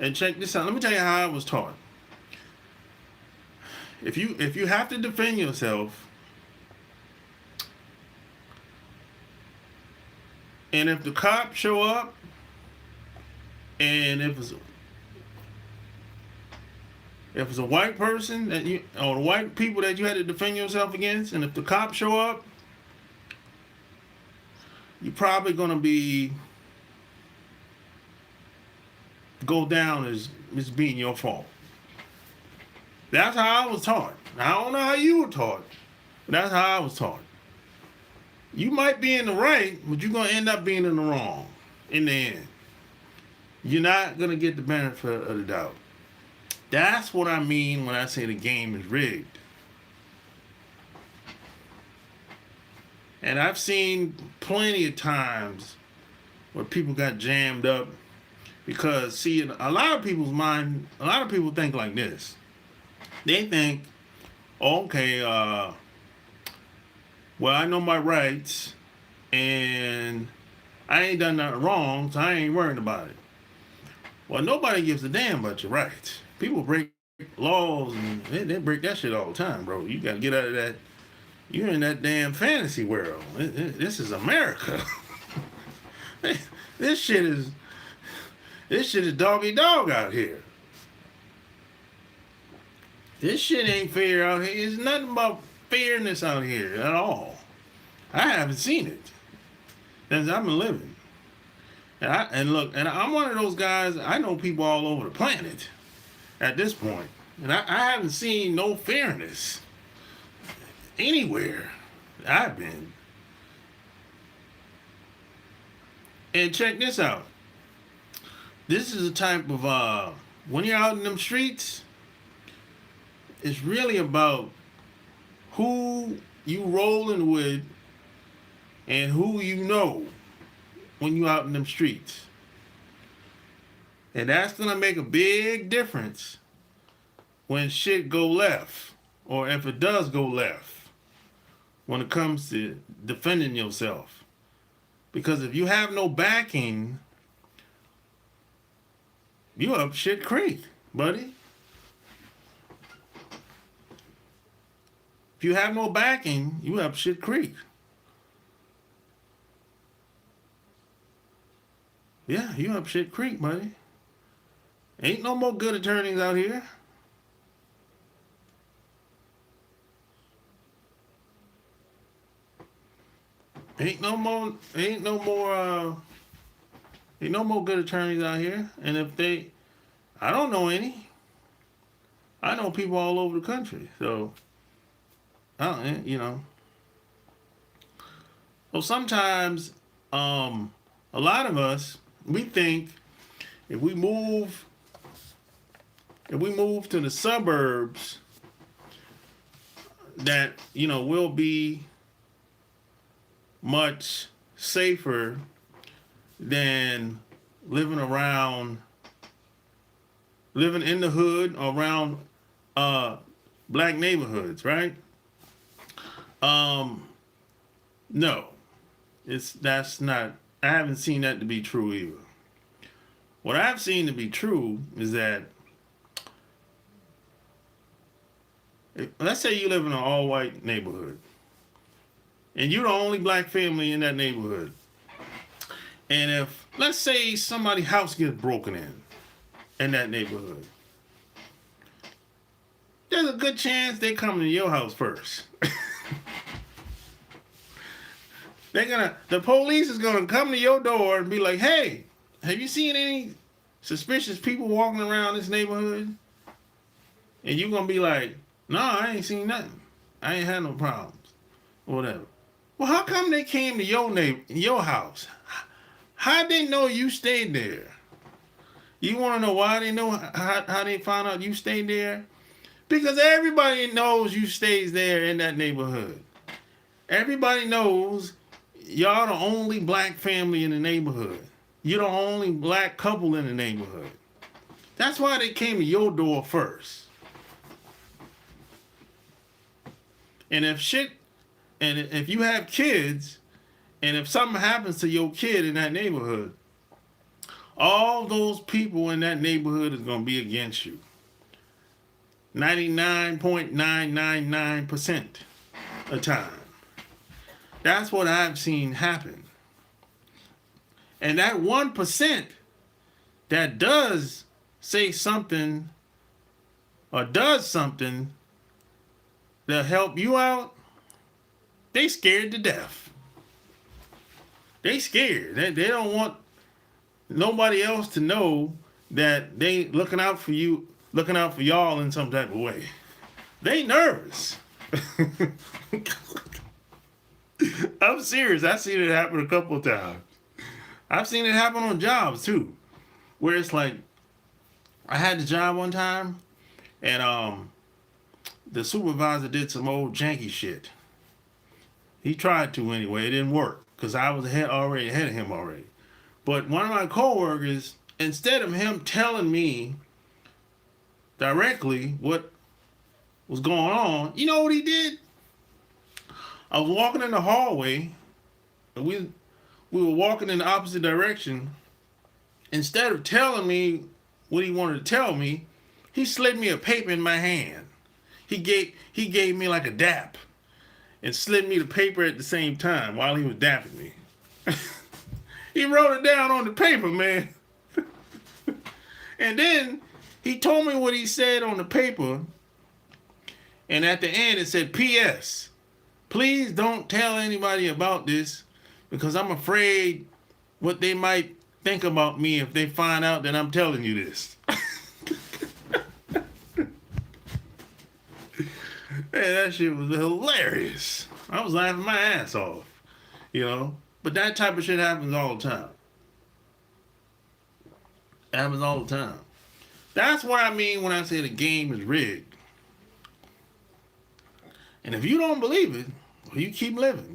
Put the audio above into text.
And check this out. Let me tell you how I was taught. If you have to defend yourself, and if the cops show up, and if it's a white person that you or the white people that you had to defend yourself against, and if the cops show up, you're probably gonna be go down as being your fault. That's how I was taught. Now, I don't know how you were taught, but that's how I was taught. You might be in the right, but you're gonna end up being in the wrong in the end. You're not gonna get the benefit of the doubt. That's what I mean when I say the game is rigged. And I've seen plenty of times where people got jammed up because, see, in a lot of people's mind, a lot of people think like this. They think, okay, well, I know my rights, and I ain't done nothing wrong, so I ain't worrying about it. Well, nobody gives a damn about your rights. People break laws, and they break that shit all the time, bro. You gotta get out of that. You're in that damn fantasy world. This is America. this shit is doggy dog out here. This shit ain't fair out here. It's nothing about fairness out here at all. I haven't seen it since I've been living. And I'm one of those guys. I know people all over the planet at this point, and I haven't seen no fairness anywhere I've been. And check this out. This is a type of when you're out in them streets, it's really about who you rolling with and who you know when you out in them streets. And that's gonna make a big difference when shit go left, or if it does go left, when it comes to defending yourself. Because if you have no backing, you up shit creek, buddy. If you have no backing, you up shit creek. Yeah, you up shit creek, buddy. Ain't no more good attorneys out here. Ain't no more good attorneys out here. And I don't know any. I know people all over the country. So, I don't, you know. So sometimes, a lot of us, we think if we move to the suburbs, that, we'll be much safer than living in the hood or around black neighborhoods, right? No, that's not. I haven't seen that to be true either. What I've seen to be true is that, let's say you live in an all-white neighborhood, and you're the only black family in that neighborhood. And if, let's say, somebody's house gets broken in that neighborhood, there's a good chance they come to your house first. The police is gonna come to your door and be like, hey, have you seen any suspicious people walking around this neighborhood? And you're gonna be like, no, I ain't seen nothing. I ain't had no problems. Or whatever. Well, how come they came to your house? How'd they know you stayed there? You want to know why they know how they found out you stayed there? Because everybody knows you stays there in that neighborhood. Everybody knows y'all the only black family in the neighborhood. You're the only black couple in the neighborhood. That's why they came to your door first. And if you have kids, and if something happens to your kid in that neighborhood, all those people in that neighborhood is going to be against you. 99.999% of the time. That's what I've seen happen. And that 1% that does say something or does something to help you out, they scared to death. They scared. They don't want nobody else to know that they looking out for you, looking out for y'all in some type of way. They nervous. I'm serious. I've seen it happen a couple of times. I've seen it happen on jobs too, where it's like, I had the job one time, and the supervisor did some old janky shit. He tried to anyway. It didn't work because I was already ahead of him already. But one of my coworkers, instead of him telling me directly what was going on, you know what he did? I was walking in the hallway, and we were walking in the opposite direction. Instead of telling me what he wanted to tell me, he slid me a paper in my hand. He gave me like a dap and slid me the paper at the same time while he was dapping me. He wrote it down on the paper, man. And then he told me what he said on the paper. And at the end it said, P.S. Please don't tell anybody about this because I'm afraid what they might think about me if they find out that I'm telling you this. Man, that shit was hilarious. I was laughing my ass off, you know. But that type of shit happens all the time. It happens all the time. That's what I mean when I say the game is rigged. And if you don't believe it, well, you keep living.